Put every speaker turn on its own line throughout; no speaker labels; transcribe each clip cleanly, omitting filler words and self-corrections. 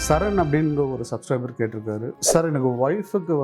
சரண் அப்படின்ற ஒரு சப்ஸ்கிரைபர் கேட்டிருக்காரு. சார், எனக்கு ஒய்ஃபுக்கு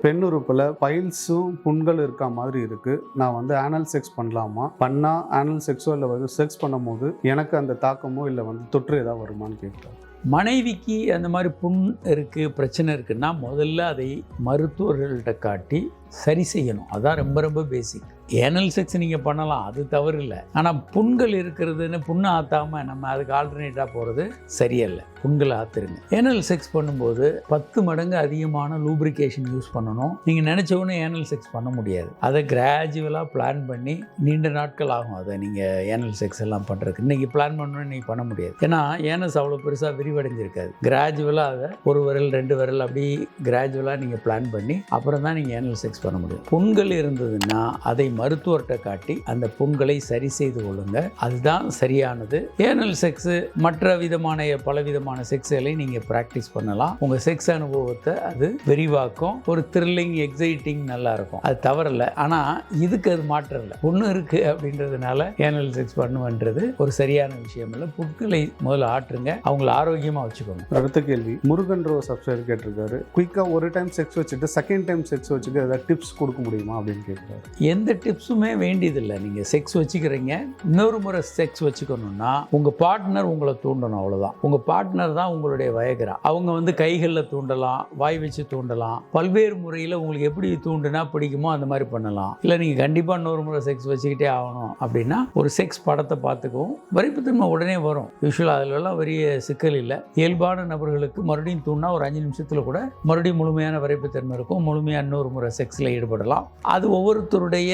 பெண் உறுப்பில் பைல்ஸும் புண்கள் இருக்கா மாதிரி இருக்கு. நான் ஆனல் செக்ஸ் பண்ணலாமா? பண்ணா ஆனல் செக்ஸோ இல்லை செக்ஸ் பண்ணும் போது எனக்கு அந்த தாக்கமோ இல்லை தொற்று ஏதாவது வருமானு கேட்குறாரு.
மனைவிக்கு அந்த மாதிரி புண் இருக்குது, பிரச்சனை இருக்குன்னா முதல்ல அதை மருத்துவர்கள்ட்ட காட்டி சரி செய்யணும். அதான் ரொம்ப ரொம்ப பேசிக். ஏனல் செக்ஸ் நீங்கள் பண்ணலாம், அது தவறு இல்லை. ஆனால் புண்கள் இருக்கிறதுன்னு புண்ணை ஆற்றாமல் நம்ம அதுக்கு ஆல்டர்னேட்டாக போகிறது சரியல்ல. புண்களை ஆற்றுருங்க. ஏனல் செக்ஸ் பண்ணும்போது 10 மடங்கு அதிகமான லூப்ரிகேஷன் யூஸ் பண்ணணும். நீங்கள் நினச்ச உடனே ஏனல் செக்ஸ் பண்ண முடியாது. அதை கிராஜுவலாக பிளான் பண்ணி நீண்ட நாட்கள் ஆகும். அதை நீங்கள் ஏனல் செக்ஸ் எல்லாம் பண்ணுறதுக்கு இன்றைக்கி பிளான் பண்ணணும்னு இன்றைக்கி பண்ண முடியாது. ஏன்னா ஏனஸ் அவ்வளோ பெருசாக விரிவடைஞ்சிருக்காது. கிராஜுவலாக அதை 1 விரல் 2 விரல் அப்படி கிராஜுவலாக நீங்கள் பிளான் பண்ணி அப்புறம் தான் நீங்கள் ஏனல் செக்ஸ் பண்ண முடியும். புண்கள் இருந்ததுன்னா அதை மருத்துவர்கிட்ட காட்டி அந்த புண்களை சரி செய்து கொள்ளுங்க. அதுதான் சரியானது. ஏனல் செக்ஸ் மற்ற விதமான பலவிதமான செக்ஸ்களை நீங்கள் ப்ராக்டிஸ் பண்ணலாம். உங்கள் செக்ஸ் அனுபவத்தை அது விரிவாக்கும். ஒரு த்ரில்லிங், எக்ஸைட்டிங் நல்லா இருக்கும். அது தவறில்லை. ஆனால் இதுக்கு அது மாற்றம் இல்லை. புண்ணு இருக்குது அப்படின்றதுனால ஏனல் செக்ஸ் பண்ணுவன்றது ஒரு சரியான விஷயம் இல்லை. புண்களை முதல்ல ஆற்றுங்க, அவங்கள ஆரோக்கியமாக வச்சுக்கோங்க.
அடுத்த கேள்வி முருகன்ற ஒரு சப்ஸ்கிரைபர் கேட்டிருக்காரு. குயிக்காக ஒரு டைம் செக்ஸ் வச்சுட்டு செகண்ட் டைம் செக்ஸ் வச்சுட்டு ஏதாவது டிப்ஸ் கொடுக்க முடியுமா அப்படின்னு கேட்குறாரு.
எந்த டிப்ஸுமே வேண்டியதில்லை. நீங்கள் செக்ஸ் வச்சுக்கிறீங்க, இன்னொரு முறை செக்ஸ் வச்சுக்கணும்னா உங்கள் பார்ட்னர் உங்களை தூண்டணும், அவ்வளோதான். உங்கள் பார்ட்னர் தான் உங்களுடைய வயகரா. அவங்க கைகளில் தூண்டலாம், வாய் வச்சு தூண்டலாம், பல்வேறு முறையில் உங்களுக்கு எப்படி தூண்டுனா பிடிக்குமோ அந்த மாதிரி பண்ணலாம். இல்லை நீங்கள் கண்டிப்பாக இன்னொரு முறை செக்ஸ் வச்சுக்கிட்டே ஆகணும் அப்படின்னா ஒரு செக்ஸ் படத்தை பார்த்துக்கவும் வரைப்புத்தன்மை உடனே வரும். யூஸ்வலாக அதிலெல்லாம் பெரிய சிக்கல் இல்லை. இயல்பான நபர்களுக்கு மறுபடியும் தூண்டினா ஒரு 5 நிமிஷத்தில் கூட மறுபடியும் முழுமையான வரைப்புத்தன்மை இருக்கும். முழுமையாக இன்னொரு முறை செக்ஸில் ஈடுபடலாம். அது ஒவ்வொருத்தருடைய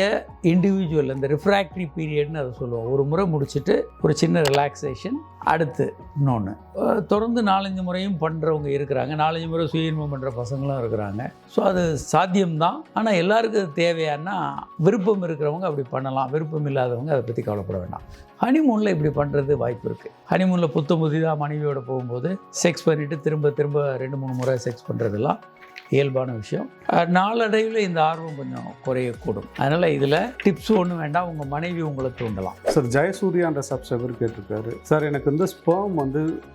இண்டிவிஜுவல், அந்த ரிஃப்ராக்டரி பீரியட்னு அதை சொல்லுவோம். ஒரு முறை முடிச்சுட்டு ஒரு சின்ன ரிலாக்ஸேஷன், அடுத்து இன்னொன்று. தொடர்ந்து 4-5 முறையும் பண்ணுறவங்க இருக்கிறாங்க. 4-5 முறை சுய இன்பம் பண்ணுற பசங்களும் இருக்கிறாங்க. ஸோ அது சாத்தியம்தான். ஆனால் எல்லாருக்கும் அது தேவையானா விருப்பம் இருக்கிறவங்க அப்படி பண்ணலாம், விருப்பம் இல்லாதவங்க அதை பற்றி கவலைப்பட வேண்டாம். ஹனிமூனில் இப்படி பண்ணுறது வாய்ப்பு இருக்குது. ஹனிமூனில் புதிதாக மனைவியோடு போகும்போது செக்ஸ் பண்ணிவிட்டு திரும்ப 2-3 முறை செக்ஸ் பண்ணுறதெல்லாம் இயல்பான விஷயம். நாளடைவில் இந்த ஆர்வம் கொஞ்சம் குறையக்கூடும். அதனால் இதில் டிப்ஸ் ஒன்றும் வேண்டாம், உங்கள் மனைவி உங்களை தூண்டலாம்.
சார், ஜெயசூர்யான்ற சப்ஸ்கிரைபர் கேட்டிருக்காரு. சார், எனக்கு ஸ்பெர்ம்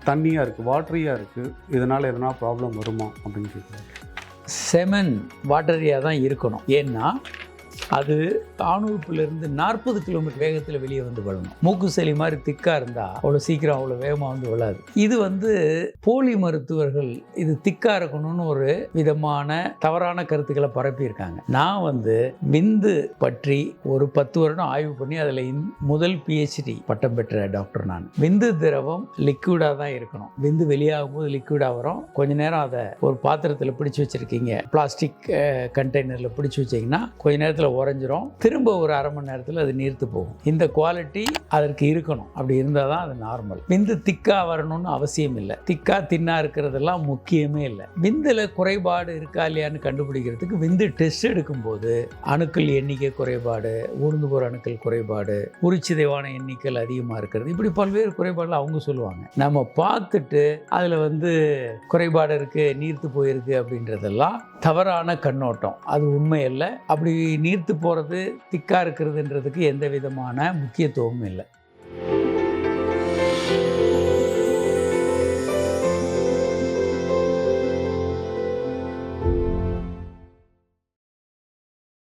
தண்ணியாக இருக்குது, வாட்டரியாக இருக்குது, இதனால் எதனா ப்ராப்ளம் வருமா அப்படின்னு கேட்குறாரு.
செமன் வாட்டரியாக தான் இருக்கணும். ஏன்னா அது ஆணுறுப்பிலிருந்து 40 கிலோமீட்டர் வேகத்தில் வெளியே விழணும். மூக்கு சளி மாதிரி திக்காக இருந்தால் அவ்வளோ சீக்கிரம் அவ்வளோ வேகமாக விழாது. இது போலி மருத்துவர்கள் இது திக்காக இருக்கணும்னு ஒரு விதமான தவறான கருத்துக்களை பரப்பியிருக்காங்க. நான் விந்து பற்றி ஒரு 10 வருடம் ஆய்வு பண்ணி அதில் முதல் PhD பட்டம் பெற்ற டாக்டர் நான். விந்து திரவம் லிக்விடாக தான் இருக்கணும். விந்து வெளியாகும் போது லிக்விடாக வரும். கொஞ்ச நேரம் அதை ஒரு பாத்திரத்தில் பிடிச்சி வச்சுருக்கீங்க, பிளாஸ்டிக் கண்டெய்னரில் பிடிச்சி வச்சிங்கன்னா கொஞ்ச நேரத்தில் உறைஞ்சிரும். திரும்ப ஒரு அரை மணி நேரத்தில் அது நீர்த்து போகும். இந்த குவாலிட்டி அதற்கு இருக்கணும். அப்படி இருந்தால் தான் அது நார்மல். விந்து திக்காக வரணும்னு அவசியம் இல்லை. திக்கா தின்னா இருக்கிறதெல்லாம் முக்கியமே இல்லை. விந்தில் குறைபாடு இருக்கா இல்லையான்னு கண்டுபிடிக்கிறதுக்கு விந்து டெஸ்ட் எடுக்கும்போது அணுக்கள் எண்ணிக்கை குறைபாடு, ஊர்ந்து போகிற அணுக்கள் குறைபாடு, உரிச்சிதைவான எண்ணிக்கைகள் அதிகமாக இருக்கிறது, இப்படி பல்வேறு குறைபாடுகள் அவங்க சொல்லுவாங்க. நம்ம பார்த்துட்டு அதில் குறைபாடு இருக்குது, நீர்த்து போயிருக்கு அப்படின்றதெல்லாம் தவறான கண்ணோட்டம். அது உண்மை இல்லை. அப்படி நீர்த்து போகிறது, திக்காக இருக்கிறதுன்றதுக்கு எந்த விதமான முக்கியத்துவமும் இல்லை.